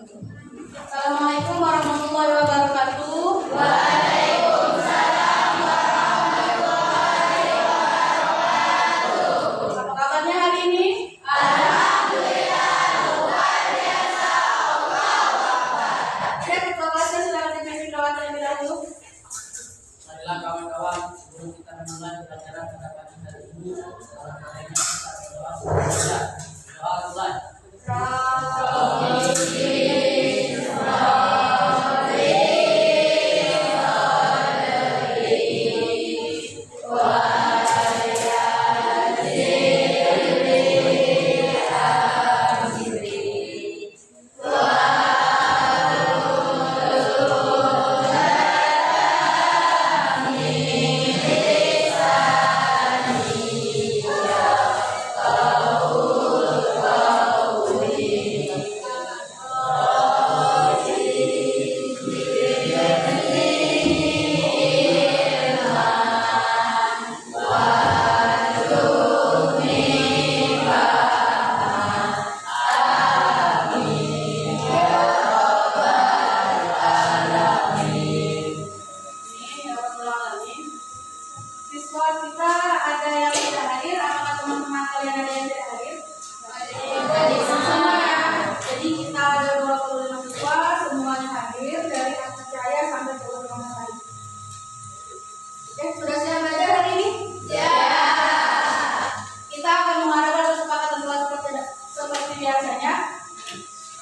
Assalamualaikum warahmatullahi wabarakatuh. Waalaikumsalam warahmatullahi wabarakatuh. Apa kabarnya hari ini? Alhamdulillah luar biasa. Ya, ketua kelasnya silakan dipimpin doa terlebih dahulu. Marilah kawan-kawan, sebelum kita memulai pelajaran pada pagi hari ini, alangkah baiknya kita berdoa saja. Doa mulai. Siswa kita ada yang tidak hadir, apakah teman-teman kalian ada yang tidak hadir? Semua ya. Jadi kita ada 25 siswa, semuanya hadir dari Asma Cahaya sampai ke Muhammad Hari. Oke, sudah siap belajar hari ini? Ya. Kita akan mengadakan kesepakatan kelas seperti biasanya.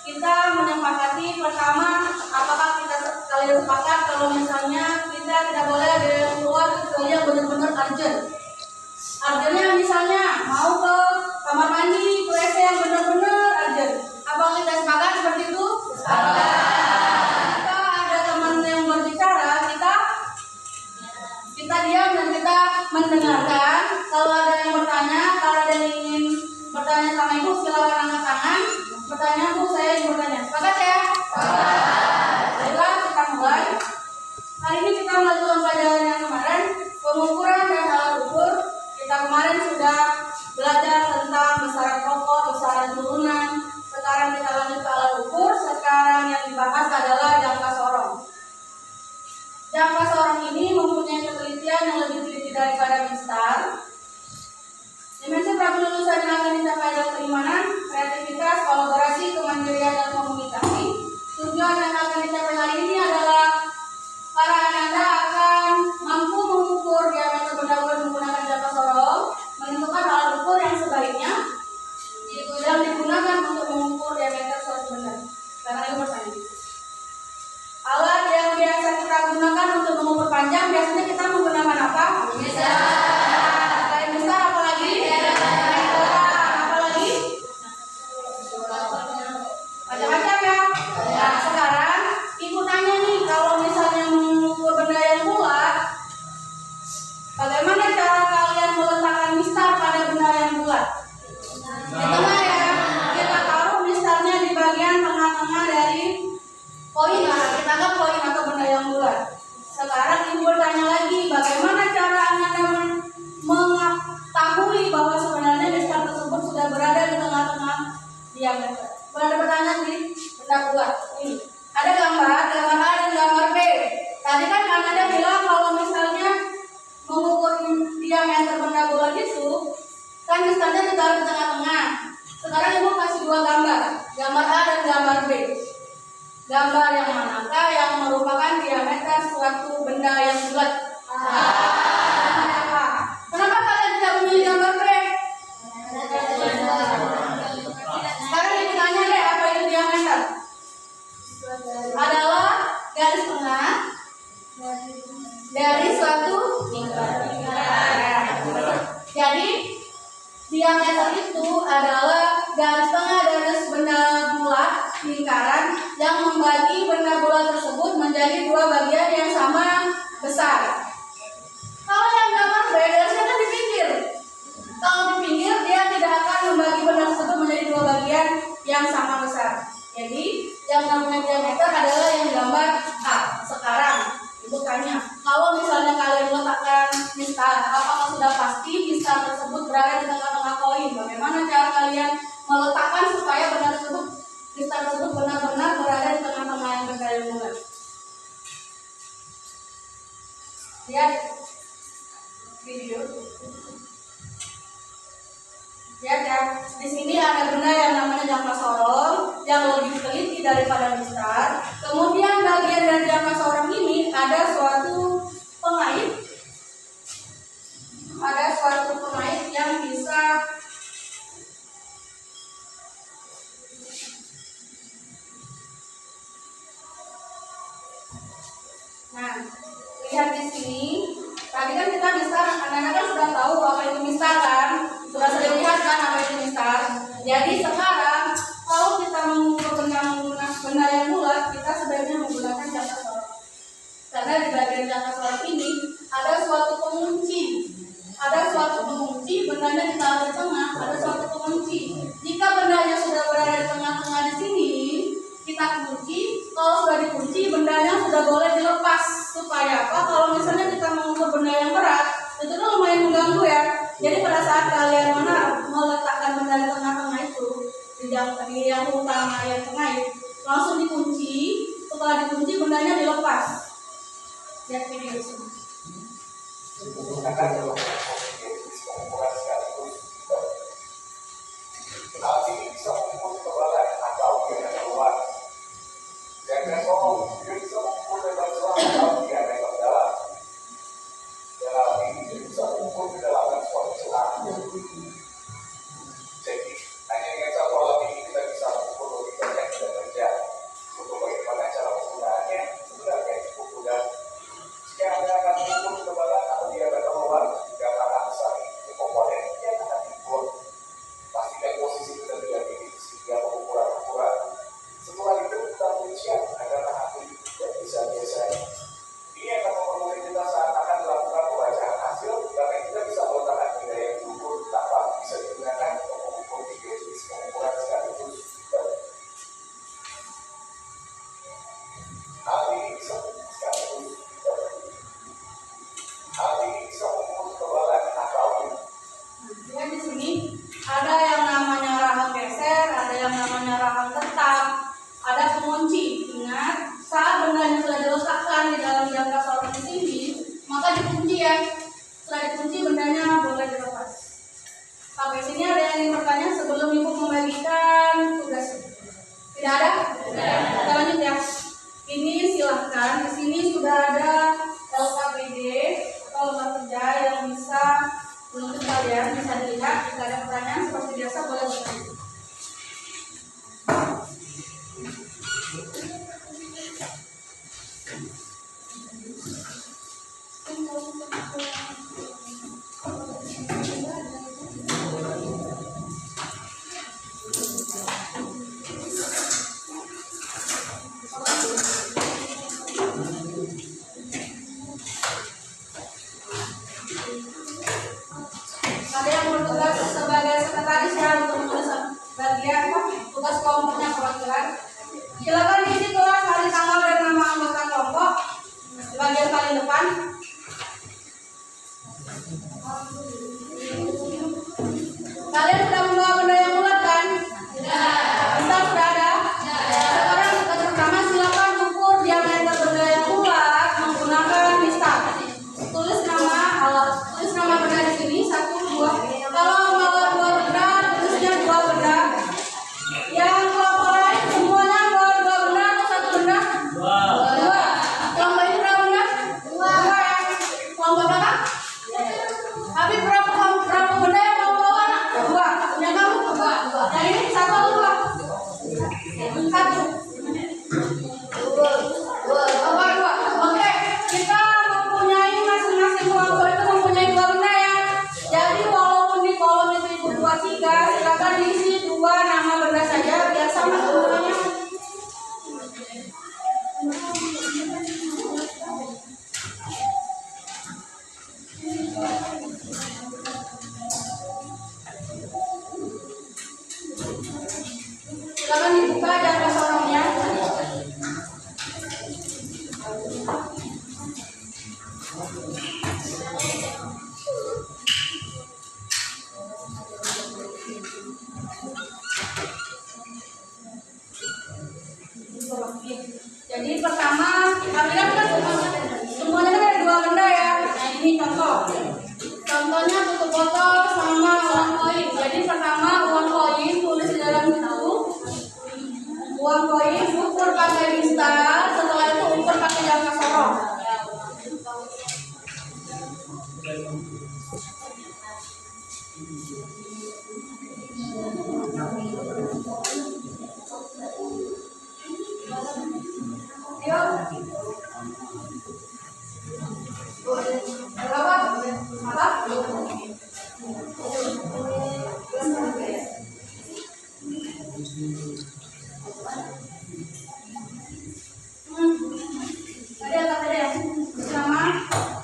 Kita menyepakati pertama, apakah kalian sepakat kalau misalnya kita tidak boleh ada yang keluar kecuali yang benar-benar urgent. Urgentnya misalnya mau ke kamar mandi, ke WC yang benar-benar urgent. Apakah kita sepakat seperti itu? Jika ada teman yang berbicara, kita diam dan kita mendengarkan. Kalau ada yang bertanya, kalau ada yang ingin bertanya sama ibu, silakan angkat tangan. Pertanyaan bu, saya ingin bertanya. Sepakat ya? Baiklah, kita mulai. Hari ini kita melanjutkan pelajaran yang kemarin, pengukuran dan alat ukur. Kita kemarin sudah belajar tentang besaran pokok, besaran turunan. Sekarang kita lanjut ke alat ukur. Sekarang yang dibahas adalah jangka sorong. Jangka sorong ini mempunyai ketelitian yang lebih teliti daripada mistar. Dimensi lulusan yang akan dicapai adalah keimanan, kreativitas, kolaborasi, kemandirian, dan komunikasi. Tujuan yang akan dicapai hari ini adalah para Anda akan mampu mengukur diameter benda bulat menggunakan jangka sorong, menentukan alat ukur yang sebaiknya yang digunakan untuk mengukur diameter suatu benda. Sekarang ini bertanya. Alat yang biasa kita gunakan untuk mengukur panjang biasanya kita menggunakan apa? Selain besar apa lagi? Apa lagi? Macam-macam ya. Nah, sekarang ibu tanya nih, kalau misalnya mengukur benda yang bulat, bagaimana cara kalian meletakkan mistar pada benda yang bulat? Di tengah ya. Kita taruh mistarnya di bagian tengah-tengah dari koin lah. Kita anggap koin atau benda yang bulat. Sekarang ibu bertanya lagi, bagaimana cara Anda mengetahui bahwa sebenarnya mistar tersebut sudah berada di tengah-tengah diameter? Ada pertanyaan di benda bulat. Ini ada gambar A dan gambar B. Tadi kan Anda bilang kalau misalnya mengukur diameter benda bulat itu kan mistarnya ditaruh di tengah-tengah. Sekarang ibu kasih dua gambar A dan gambar B. Gambar yang manakah yang merupakan diameter suatu benda yang bulat? Kenapa kalian tidak memilih gambar B? Sekarang ibu tanya deh, apa itu diameter? Adalah garis tengah dari suatu lingkaran. Jadi diameter itu adalah garis tengah dari benda bulat lingkaran yang membagi benda bulat tersebut menjadi dua bagian yang sama besar. Kalau yang gambar B, garisnya kan di pinggir. Kalau di pinggir dia tidak akan membagi benda tersebut menjadi dua bagian yang sama besar. Jadi yang namanya diameter adalah yang gambar A. Sekarang ibu tanya, kalau misalnya kalian meletakkan mistar, apakah sudah pasti mistar tersebut berada di tengah-tengah koin? Bagaimana cara kalian meletakkan supaya benda tersebut mistar tersebut benar-benar berada yang bulat. Lihat video. Lihat ya, di sini ada benda yang namanya jangka sorong yang lebih teliti daripada mistar. Kemudian bagian dari jangka sorong ini ada suatu pengait, yang bisa lihat di sini. Tadi kan kita mistar, anak-anak kan sudah tahu apa itu mistar kan? Sudah sering lihat kan apa itu mistar. Jadi sekarang kalau kita mengukur benda yang bulat, kita sebaiknya menggunakan jangka sorong. Karena di bagian jangka sorong ini ada suatu pengunci. Bendanya ditaruh di tengah, ada suatu pengunci. Jika bendanya sudah berada di tengah-tengah di sini, kita kunci. Kalau sudah dikunci, bendanya sudah boleh dilepas. Supaya apa? Kalau misalnya kita mengukur benda yang berat, itu kan lumayan mengganggu ya. Jadi pada saat kalian meletakkan benda di tengah-tengah itu, di yang utama yang tengah itu, langsung dikunci. Setelah dikunci, bendanya dilepas. Lihat video ini. Alat ini bisa mengukur ketebalan atau biaya keluar. Jangka sorong juga bisa mengukur lebar celah atau biaya ke dalam. Dan alat ini bisa mengukur kedalaman suatu celah. Jadi, hanya dengan satu alat ini kita bisa mengukur lebih banyak dan rendah. Untuk bagaimana cara penggunaannya, sebenarnya cukup mudah. Jika Anda akan mengukur ketebalan atau biaya keluar, jika akan besar itu komponen yang akan diukur. Pastikan posisi kita tidak tinggi sehingga pengukuran akurat. Setelah itu kita kuncian agar hasil tidak bisa geser. Ini akan mempermudah kita saat akan melakukan pembacaan hasil, karena kita bisa meletakkan benda yang diukur tanpa bisa digunakan untuk mengukur tiga jenis pengukuran sekaligus. Hal ini bisa mengukur ketebalan atau Lihat di sini ada yang namanya rahang geser, ada yang namanya rahang tetap, ada pengunci. Ingat, saat bendanya sudah diletakkan di dalam jangka sorong di sini, maka dikunci ya. Setelah dikunci, bendanya boleh dilepas. Sampai sini ada yang ingin bertanya sebelum ibu membagikan tugas? Tidak ada? Kita lanjut ya. Ini silahkan. Di sini sudah ada LKPD atau lembar kerja yang bisa untuk kalian bisa dilihat. Jika ada pertanyaan seperti biasa boleh bertanya. Ada yang bertugas sebagai sekretaris ya untuk menulis bagian tugas kelompoknya perwakilan. Silakan diisi tulis hari tanggal dan nama anggota kelompok di bagian paling depan. Kalian sudah membawa benda yang bulat kan? Sudah ada? Sekarang tugas pertama silakan ukur diameter benda yang bulat menggunakan mistar. Tulis nama benda di sini 1, 2. Kalau bawa 2 benda, tulisnya 2 benda. Yang kelompok lain semuanya bawa 2 benda atau 1 benda? 2. Kelompok ini berapa benda? 2 ya. Kelompok berapa? Tapi berapa benda yang kamu bawa? 2. Yang kamu? 2. Yang ini 1 atau 2? 1. Oke, kita mempunyai masing-masing kelompok itu mempunyai 2 benda ya. Jadi walaupun di kolom itu ibu 2, 3, silakan diisi 2 nama benda saja biar sama semuanya. Silakan dibuka jangka sorongnya. Jadi pertama, kami kan semuanya kan ada 2 benda ya. Nah ini contoh. Contohnya tutup botol sama uang koin. Jadi pertama uang koin tulis di dalam situ. Uang koin ukur pakai pista, setelah itu ukur pakai jangka sorong.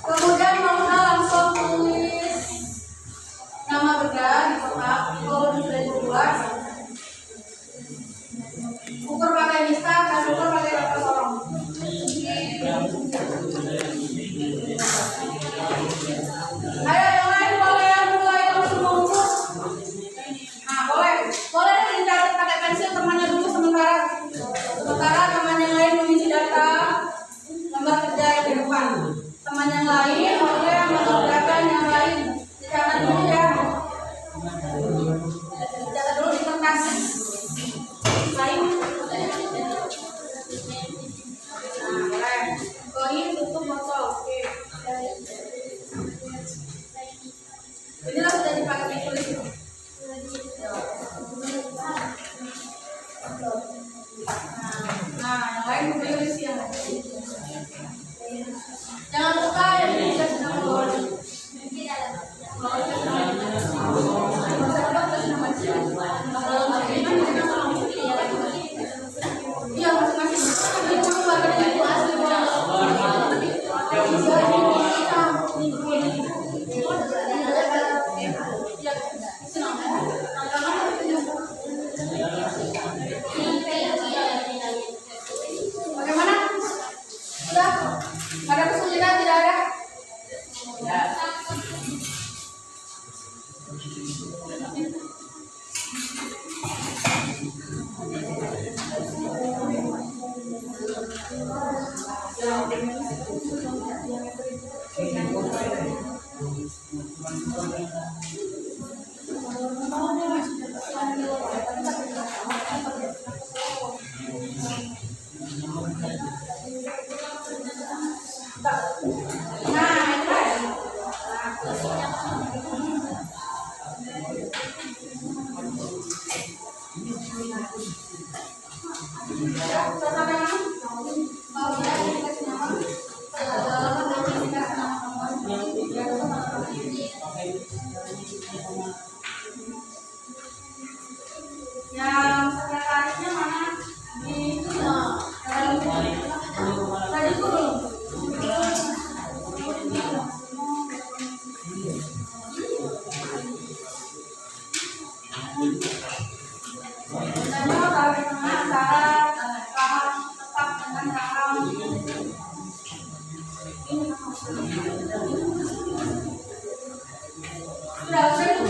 Kemudian Mauna langsung tulis nama benda di kotak. Kalau sudah dibuat, ukur pakai mista dan ukur pakai jangka sorong. Ayo yang lain boleh yang mulai langsung mengukur. Nah boleh dicatat pakai pensil temannya dulu sementara teman yang lain mengisi data lembar kerja yang di depan. Teman yang lain boleh mengerjakan yang lain dicatat dulu ya. Dicatat dulu di kertas. Lain. Nah boleh. Koin tutup botol. Oke. Inilah sudah dipakai ditulis. Nah, yang lain tulis yang jangan lupa yang juga sedang bawah. Iya masing-masing. Itu bagian itu asli bagaimana? Sudah? Ada kesulitan tidak ada? Yang sekretarisnya mana? Di itu tadi dulu. Tanya bagaimana antara rahang tetap dengan rahang ini sudah saya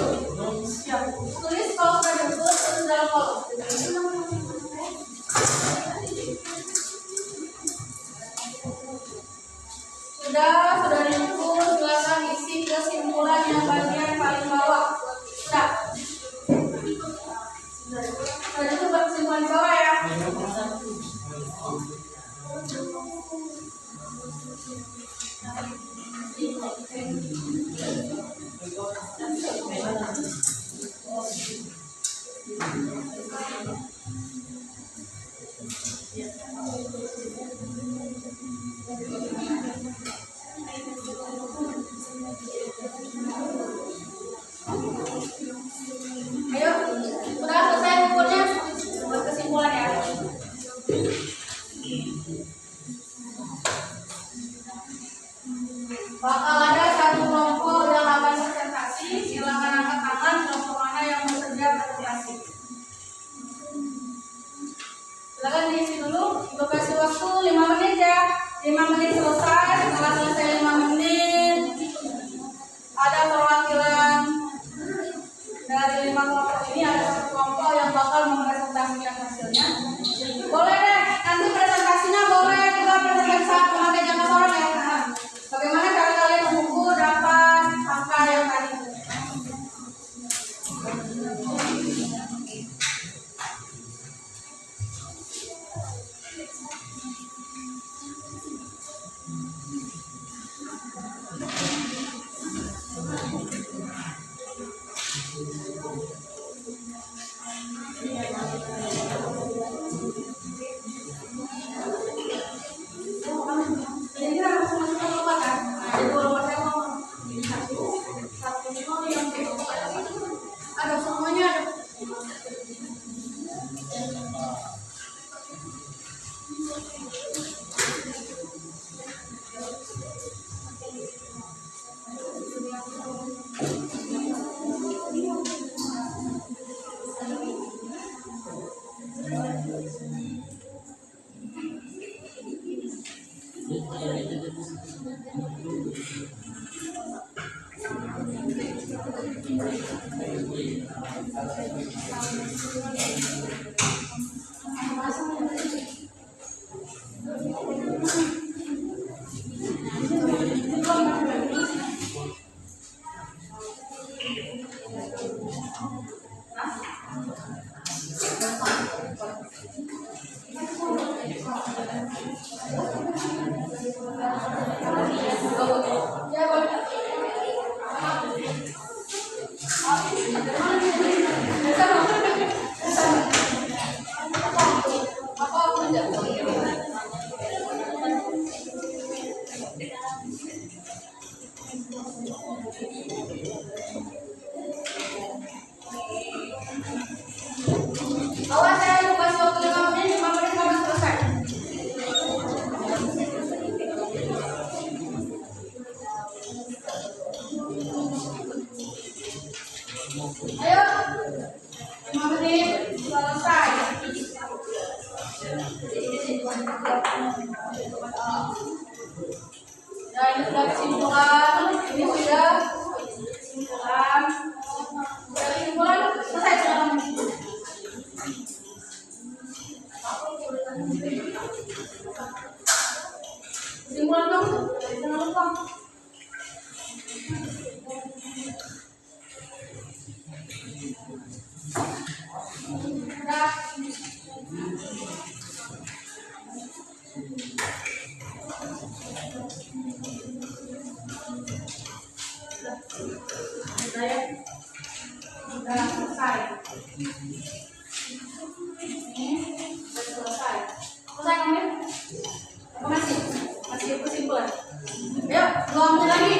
siap tulis kalau sudah ditulis tulis dalam kolom. Sudah diukur, silakan isi kesimpulan yang bagian paling bawah. Sudah itu kesimpulan di bawah ya. Ayo, sudah selesai ukurnya, buat kesimpulan ya. Bakal ada satu kelompok yang akan presentasi, silakan angkat tangan kelompok mana yang bersedia presentasi. Silakan diisi dulu, Ibu kasih waktu 5 menit ya. 5 menit selesai, setelah selesai 5 menit ada perwakilan dari 5 kelompok ini, ada satu kelompok yang bakal mempresentasikan hasilnya. Boleh deh, nanti presentasinya boleh Jadi kita masuk ke lomba kan? Nah, jadi lomba saya mau satu yang ada semuanya ada. Ya, boleh. Awas ya, lu kasih waktu 5 menit, 5 menit kamu selesai. Ayo, 5 menit selesai. Ya, ini sudah kesimpulan. Ini sudah kesimpulan. Sudah kesimpulan selesai sudah. Kesimpulan dong, jangan lupa. Udah. Udah ya. Udah selesai. Ini sudah selesai. Selesai kamu ya? Apa masih? Masih kesimpulan. Ayo, 2 menit lagi.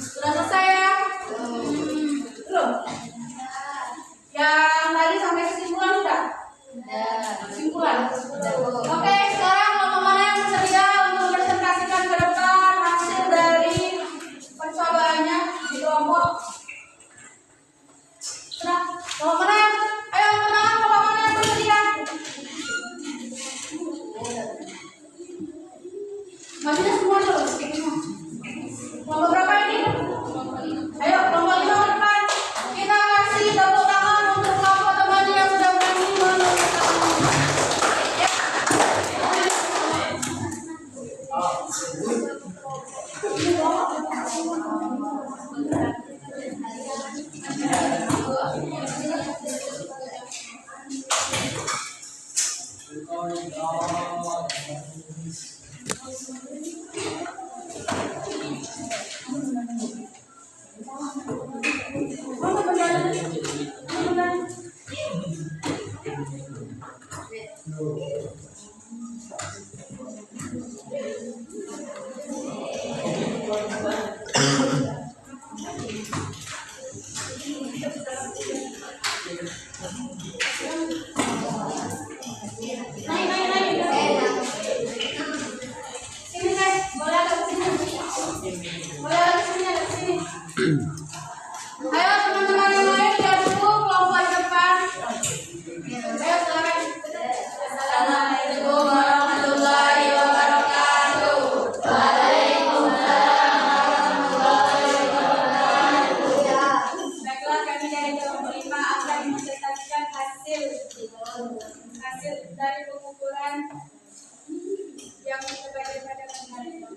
Sudah selesai ya? Belum? Yang tadi sampai kesimpulan sudah? Ayo teman-teman yang lain lihat dulu kelompok depan. Ayo silakan. Assalamualaikum warahmatullahi wabarakatuh. Waalaikumsalam warahmatullahi wabarakatuh. Baiklah, kami dari kelompok 5 akan menceritakan hasil dari pengukuran yang terbaik pada kemarin.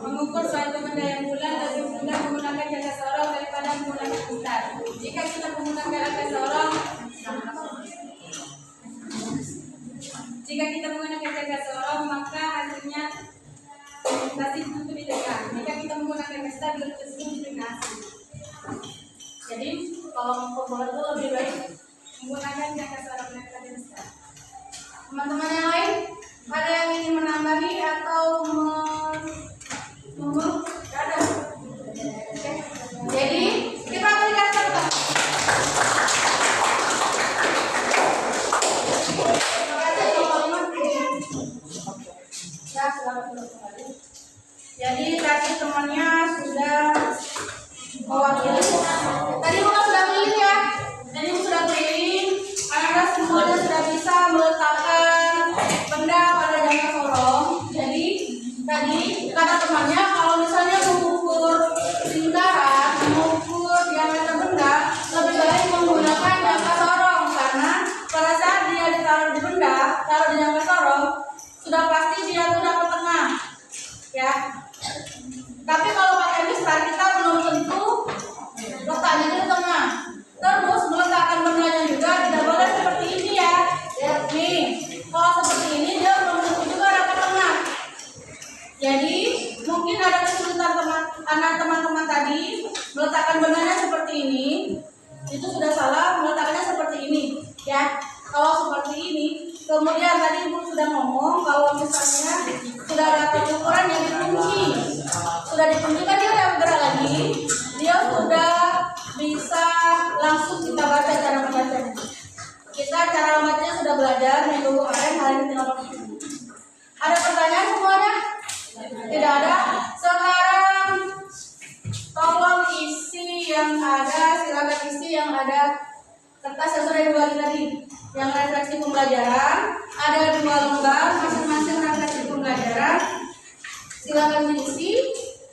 Mengukur suatu benda yang bulat lebih mudah menggunakan jangka sorong daripada menggunakan putar. Jika kita menggunakan jangka sorong, maka hasilnya pasti tentu ditegak. Jika kita menggunakan pesta, belum tentu ditegak. Jadi kalau pembuat itu lebih baik menggunakan jangka sorong daripada pesta. Teman-teman yang lain, ada yang ingin menambahi atau ada? Oke. Jadi kita berikan contoh. Ya, selamat kembali. Jadi tadi temannya sudah mewakili. Tadi bukan sudah keliling ya? Tadi sudah keliling. Anak-anak semuanya sudah bisa meletakkan benda pada jangka sorong. Jadi tadi kata temannya kalau misalnya mengukur lingkaran, mengukur diameter benda, lebih baik menggunakan jangka sorong karena pada saat dia ditaruh di benda, taruh di jangka sorong, sudah pasti dia tuh dapat tengah, ya. Tapi kalau pakai mistar kita belum tentu letaknya di tengah. Terus meletakkan bendanya juga tidak boleh seperti ini ya. Nih, kalau seperti ini dia belum tentu juga dapat tengah. Jadi mungkin ada kesulitan teman-teman tadi meletakkan bendanya seperti ini. Itu sudah salah, meletakkannya seperti ini ya. Kalau seperti ini, kemudian tadi Ibu sudah ngomong kalau misalnya sudah dapat ukuran yang dikunci, sudah dikunci kan dia udah bergerak lagi, dia sudah bisa langsung kita baca cara membacanya. Kita cara membacanya sudah belajar minggu kemarin, hari ini tinggal pakai. Ada pertanyaan semuanya? Tidak ada. Sekarang tolong isi yang ada, silakan isi yang ada kertas yang sudah dibagi tadi. Yang refleksi pembelajaran ada 2 lembar, masing-masing refleksi pembelajaran. Silakan diisi.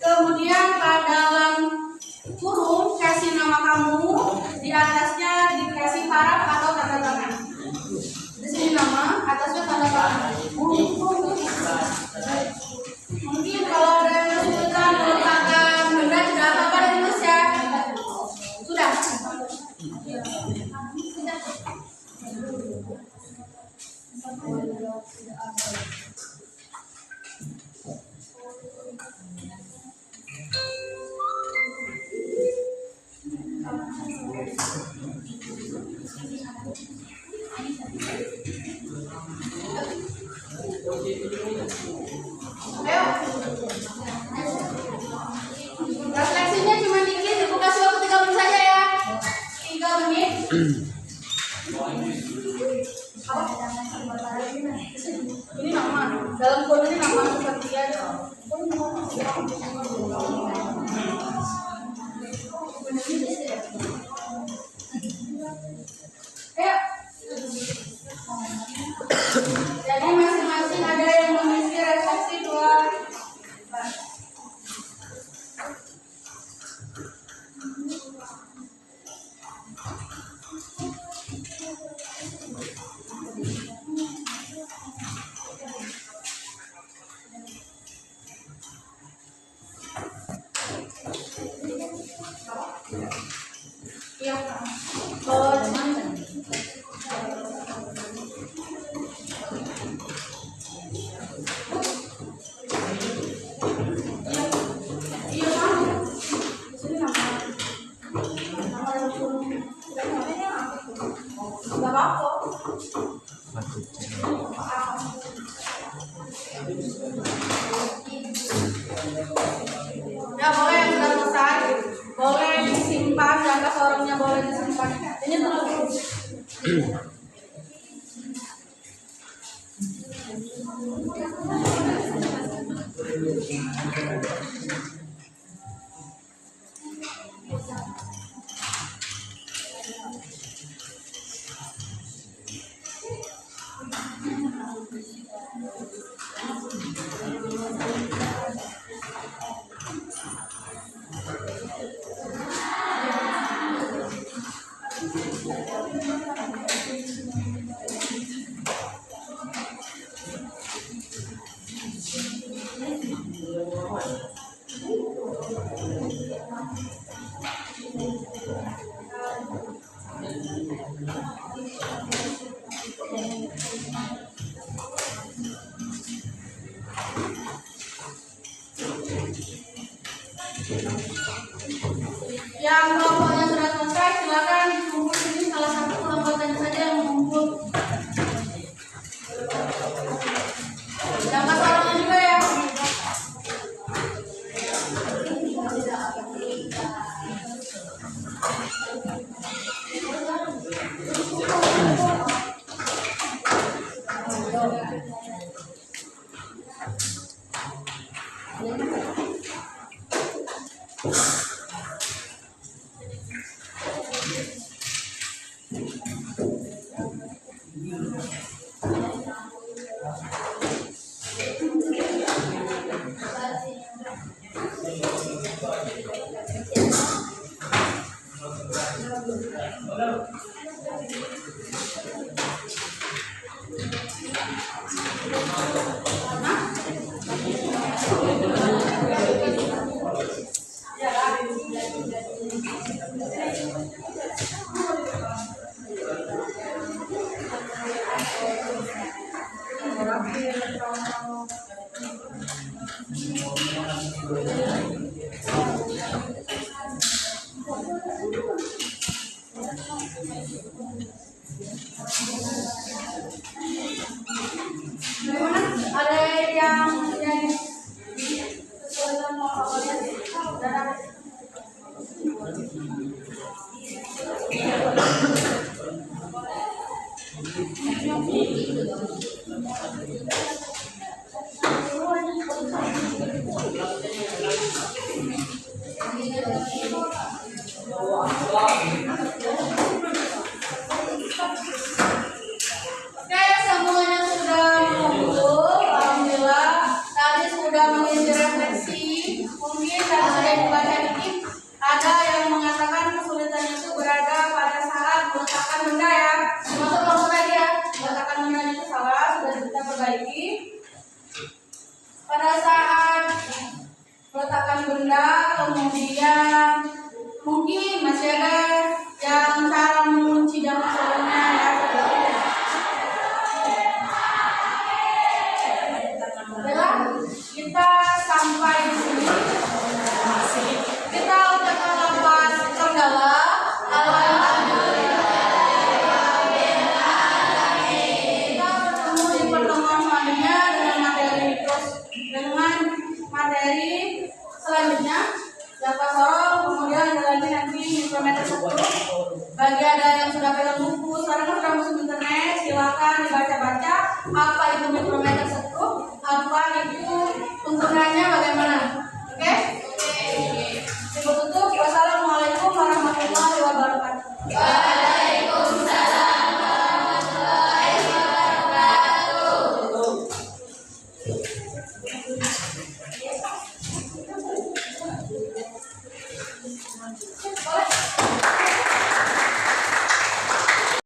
Kemudian pada dalam kurung kasih nama kamu, di atasnya dikasih paraf atau tanda tangan. Di sini nama, atasnya tanda tangan. Mungkin kalau ada yang kesulitan meletakkan benda tidak apa-apa ditulis ya. Sudah. Ayo. Refleksinya cuma dikit, Ibu kasih waktu 3 menit saja ya. 3 menit. Ini nama, dalam kode ini nama seperti aja. Ayo. Jadi masing-masing ada yang mengisi refleksi 2. Yang kelompoknya sudah selesai, silakan dikumpul sini salah satu kelompoknya saja yang mengumpul. Jangan salahnya juga ya. Bagaimana? Ada yang kesulitan mau awalnya? Oke, semuanya sudah mengumpul. Alhamdulillah, tadi sudah mengisi refleksi. Mungkin tadi sudah dibaca dikit. Ada yang mengatakan kesulitan itu berada pada saat meletakkan benda ya. Termasuk kelompok tadi ya. Meletakkan benda itu salah, sudah kita perbaiki. Pada saat meletakkan benda, kemudian mungkin masih ada